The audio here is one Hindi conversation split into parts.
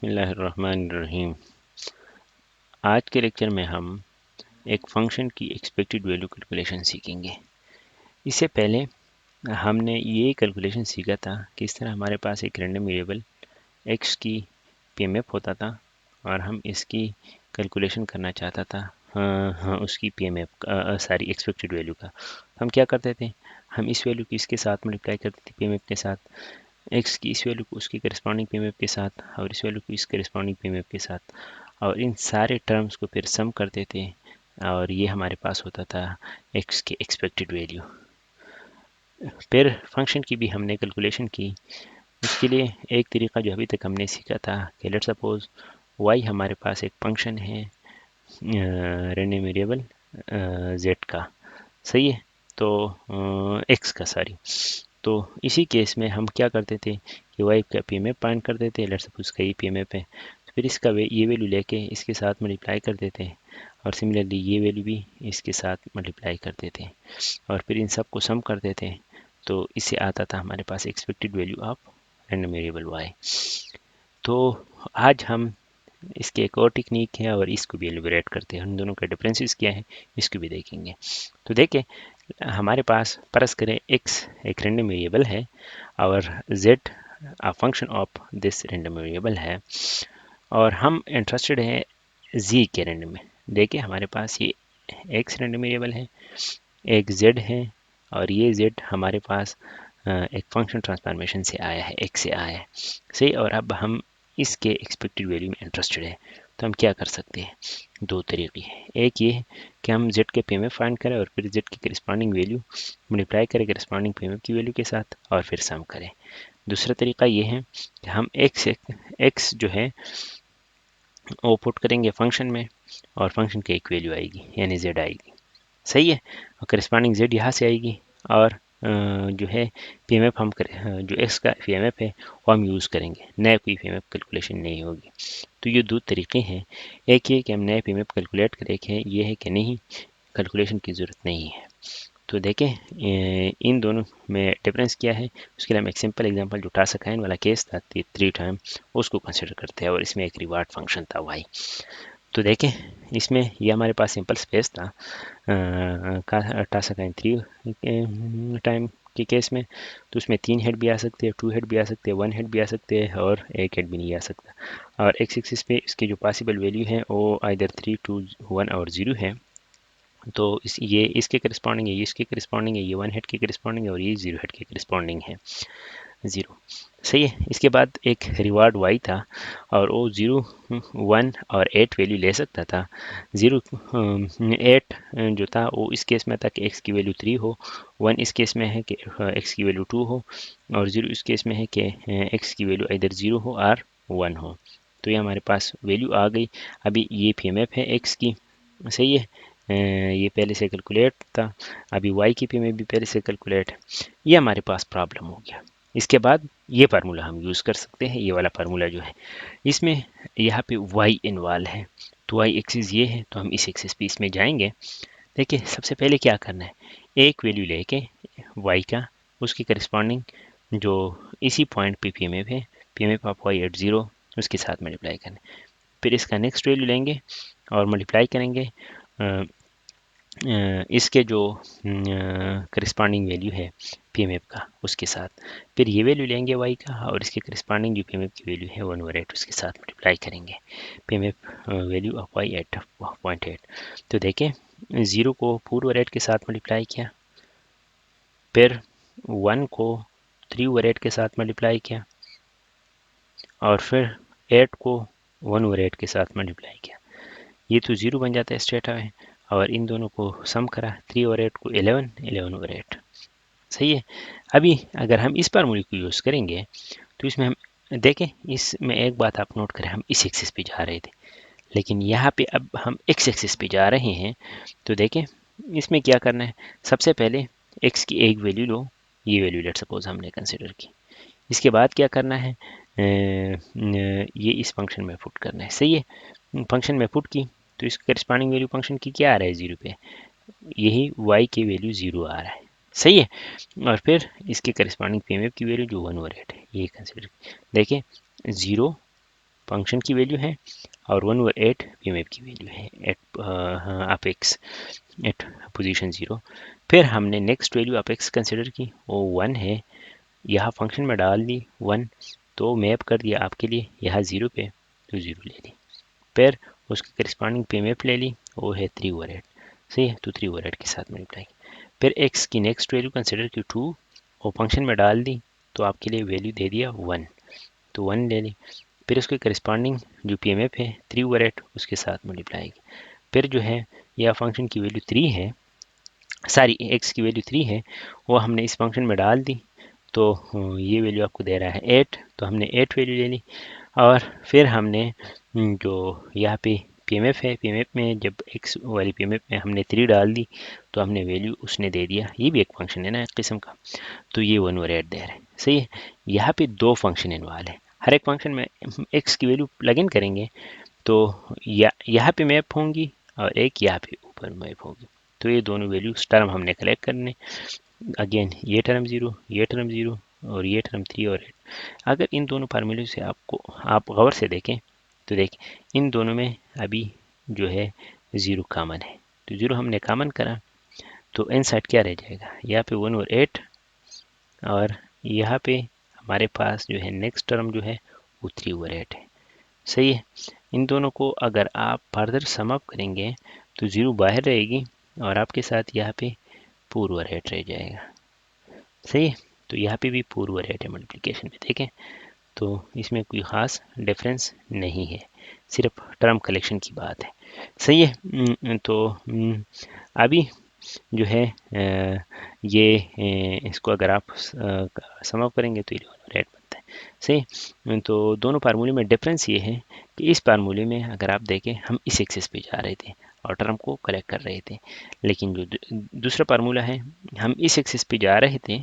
बिस्मिल्लाहिर्रहमानिर्रहीम। आज के लेक्चर में हम एक फंक्शन की एक्सपेक्टेड वैल्यू कैलकुलेशन सीखेंगे। इससे पहले हमने ये कैलकुलेशन सीखा था कि इस तरह हमारे पास एक रैंडम वेरिएबल x की पीएमएफ होता था और हम इसकी कैलकुलेशन करना चाहता था उसकी पीएमएफ सारी एक्सपेक्टेड वैल्यू का। हम क्या करते थे, हम इस वैल्यू को इसके साथ मल्टीप्लाई करते थे पीएमएफ के साथ, x की इस वैल्यू को उसकी करस्पॉन्डिंग पीएमएफ के साथ और इस वैल्यू को इस करस्पॉन्डिंग पीएमएफ के साथ, और इन सारे टर्म्स को फिर सम करते थे और ये हमारे पास होता था x की एक्सपेक्टेड वैल्यू। फिर फंक्शन की भी हमने कैलकुलेशन की। उसके लिए एक तरीका जो अभी तक हमने सीखा था कि लेट्स सपोज y हमारे पास एक फंक्शन है रैंडम वेरिएबल z का, सही है, तो x का सॉरी। तो इसी केस में हम क्या करते थे कि y का पीएमएफ फाइंड करते थे। लेट्स सपोज उसका ये पीएमएफ है, तो फिर इसका ये वैल्यू लेके इसके साथ मल्टीप्लाई कर देते हैं और सिमिलरली ये वैल्यू भी इसके साथ मल्टीप्लाई कर देते हैं और फिर इन सब को सम कर देते हैं। तो इससे आता था हमारे पास expected value of random variable y। तो आज हम इसके एक और टेक्निक है और इसको भी एलिबरेट करते हैं, उन दोनों का डिफरेंसेस क्या है इसको भी देखेंगे। तो देखिए, हमारे पास परस करें x एक रैंडम वेरिएबल है और z a function of this random variable है और हम इंटरेस्टेड है z के रैंडम में। देखिए हमारे पास ये x रैंडम वेरिएबल है, एक z है और ये z हमारे पास एक फंक्शन ट्रांसफॉर्मेशन से आया है, x से आया है, सही। और अब हम इसके एक्सपेक्टेड वैल्यू में इंटरेस्टेड है, तो हम क्या कर सकते हैं, दो तरीके हैं। एक ये है कि हम z के पीएमएफ फाइंड करें और फिर z की करस्पॉन्डिंग वैल्यू मल्टीप्लाई करें करस्पॉन्डिंग पीएमएफ की वैल्यू के साथ और फिर सम करें। दूसरा तरीका ये है कि हम x जो है वो पुट करेंगे फंक्शन में और फंक्शन की एक वैल्यू आएगी यानी z आएगी, सही है, और करस्पॉन्डिंग z यहाँ से आएगी और जो है पीएमएफ हम जो x का पीएमएफ है वो हम यूज़ करेंगे, नया कोई पीएमएफ कैलकुलेशन नहीं होगी। तो ये दो तरीके हैं, एक ये कि हम नए पीएमएफ कैलकुलेट करें, ये है कि नहीं कैलकुलेशन की ज़रूरत नहीं है। तो देखें इन दोनों में डिफरेंस क्या है। उसके लिए हम एक सिंपल एग्जांपल जो टास्क काइन वाला केस था 3 टाइम, उसको कंसिडर करते हैं और इसमें एक रिवार्ड फंक्शन था y। तो देखें इसमें ये हमारे पास सिंपल स्पेस था टास्क काइन 3 टाइम के केस में, तो उसमें 3 हेड भी आ सकते हैं, 2 हेड भी आ सकते हैं, 1 हेड भी आ सकते हैं और 1 हेड भी नहीं आ सकता। और एक्स एक्सिस पे इसकी जो पॉसिबल वैल्यू है वो आइदर 3, 2, 1 और 0 है। तो ये इसके करस्पॉन्डिंग है, ये इसके करस्पॉन्डिंग है, ये 1 हेड के करस्पॉन्डिंग है और ये 0 हेड के करस्पॉन्डिंग है, 0, सही है। इसके बाद एक रिवार्ड y था और वो 0, 1 और 8 वैल्यू ले सकता था। 0, 8 जो था वो इस केस में था कि x की वैल्यू 3 हो, 1 इस केस में है कि x की वैल्यू 2 हो और 0 इस केस में है कि x की वैल्यू इधर 0 हो और 1 हो। तो ये हमारे पास वैल्यू आ गई। अभी ये पीएमएफ है x की, सही है, ये पहले से कैलकुलेट था, अभी y की पीएमएफ भी पहले से कैलकुलेट है। ये हमारे पास प्रॉब्लम हो गया। इसके बाद ये फार्मूला हम यूज़ कर सकते हैं, ये वाला फार्मूला जो है इसमें यहाँ पे y इन्वॉल्व है, तो y एक्सिस ये है, तो हम इस एक्सिस पे इसमें जाएंगे। देखिए सबसे पहले क्या करना है, एक वैल्यू लेके y का उसकी करस्पॉन्डिंग जो इसी पॉइंट पे पीएमएफ है, पीएमएफ ऑफ y एट 0, उसके साथ मल्टीप्लाई करना है। फिर इसका नेक्स्ट वैल्यू लेंगे और मल्टीप्लाई करेंगे इसके जो करस्पॉन्डिंग वैल्यू है पीएमएफ का उसके साथ। फिर ये वैल्यू लेंगे y का और इसके करस्पॉन्डिंग जो पीएमएफ की वैल्यू है 1/8 उसके साथ मल्टीप्लाई करेंगे PMF value of y at 0.8। तो देखें 0 को 4/8 के साथ मल्टीप्लाई किया, फिर 1 को 3/8 के साथ मल्टीप्लाई किया और फिर 8 को 1/8 के साथ मल्टीप्लाई किया। ये तो 0 बन जाता है स्ट्रेट अवे और इन दोनों को सम करा, 3/8 को 11, 11/8, सही है। अभी अगर हम इस फार्मूले को यूज़ करेंगे तो इसमें हम देखें, इसमें एक बात आप नोट करें, हम इस एक्सिस पे जा रहे थे लेकिन यहाँ पे अब हम एक्स एक्सिस पे जा रहे हैं। तो देखें इसमें क्या करना है, सबसे पहले एक्स की एक वैल्यू लो, ये वैल्यू लेट सपोज हमने कंसिडर की। इसके बाद क्या करना है, ये इस फंक्शन में पुट करना है, सही है। फंक्शन में पुट की तो इसकी करस्पॉन्डिंग वैल्यू फंक्शन की क्या आ रहा है 0 पे, यही y की वैल्यू 0 आ रहा है, सही है। और फिर इसके करस्पॉन्डिंग पीएमएफ की वैल्यू जो 1/8 है ये कंसिडर। देखिए 0 फंक्शन की वैल्यू है और 1/8 पीएमएफ की वैल्यू है एट अपेक्स एट पोजीशन 0। फिर हमने नेक्स्ट वैल्यू अपेक्स कंसिडर की, वो 1 है, यहाँ फंक्शन में डाल दी 1, तो मैप कर दिया आपके लिए यहाँ 0 पे, तो 0 ले ली। फिर उसकी करस्पॉन्डिंग पीएमएफ ले ली, वो है 3/8, सही है, तो 3/8 के साथ मल्टीप्लाई। फिर एक्स की नेक्स्ट वैल्यू कंसिडर की 2, वो फंक्शन में डाल दी, तो आपके लिए वैल्यू दे दिया 1, तो 1 ले ली। फिर उसके करस्पॉन्डिंग जो पीएमएफ है 3/8 उसके साथ मल्टीप्लाई की। फिर जो है यह फंक्शन की वैल्यू 3 है, सारी एक्स की वैल्यू 3 है, वो हमने इस फंक्शन में डाल दी, तो ये वैल्यू आपको दे रहा है 8, तो हमने 8 वैल्यू ले ली। और फिर हमने जो यहाँ पे पीएमएफ है, पीएमएफ में जब एक्स वाली पीएमएफ में हमने 3 डाल दी, तो हमने वैल्यू उसने दे दिया, ये भी एक फंक्शन है ना एक किस्म का, तो ये 1/8 दे रहा है, सही है। यहाँ पे दो फंक्शन इन्वॉल्व है, हर एक फंक्शन में एक्स की वैल्यू प्लग इन करेंगे, तो यहाँ पे मैप होंगी और एक यहाँ पे ऊपर मैप होगी, तो ये दोनों वैल्यूज टर्म हमने कलेक्ट करने। अगेन ये टर्म 0, ये टर्म 0 और ये टर्म 3 और 8। अगर इन दोनों फार्मूले से आप गौर से देखें, तो देखें इन दोनों में अभी जो है 0 कॉमन है, तो 0 हमने कॉमन करा, तो इन साइड क्या रह जाएगा, यहाँ पे 1/8 और यहाँ पे हमारे पास जो है नेक्स्ट टर्म जो है वो 3/8 है, सही है। इन दोनों को अगर आप फर्दर सम अप करेंगे तो 0 बाहर रहेगी और आपके साथ यहाँ पे 4/8 रह जाएगा, सही है। तो यहाँ पे भी 4/8 है मल्टीप्लिकेशन में, देखें तो इसमें कोई ख़ास डिफरेंस नहीं है, सिर्फ टर्म कलेक्शन की बात है, सही है। तो अभी जो है ये इसको अगर आप सम अप करेंगे तो 11/8 बनता है, सही। तो दोनों फार्मूले में डिफरेंस ये है कि इस फार्मूले में अगर आप देखें हम इस एक्सिस पे जा रहे थे और टर्म को कलेक्ट कर रहे थे, लेकिन जो दूसरा फार्मूला है हम इस एक्सिस पे जा रहे थे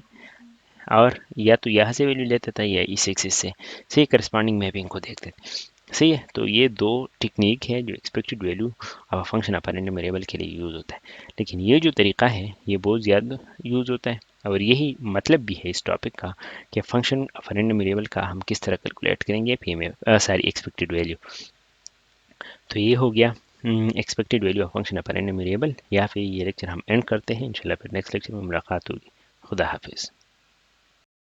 और या तो यहाँ से वैल्यू लेता था या इस एक्सिस से, सही, करस्पॉन्डिंग मैपिंग को देखते थे, सही है। तो ये दो टेक्निक है जो expected value of function of random variable के लिए यूज़ होता है, लेकिन ये जो तरीका है ये बहुत ज़्यादा यूज़ होता है और यही मतलब भी है इस टॉपिक का कि फंक्शन ऑफ रैंडम वेरिएबल का हम किस तरह कैलकुलेट करेंगे पीएमएफ सारी एक्सपेक्टेड वैल्यू। तो ये हो गया expected value of function of random variable. यहाँ पे ये लेक्चर हम एंड करते हैं, इंशाल्लाह फिर नेक्स्ट लेक्चर में मुलाकात होगी। खुदा हाफिज़।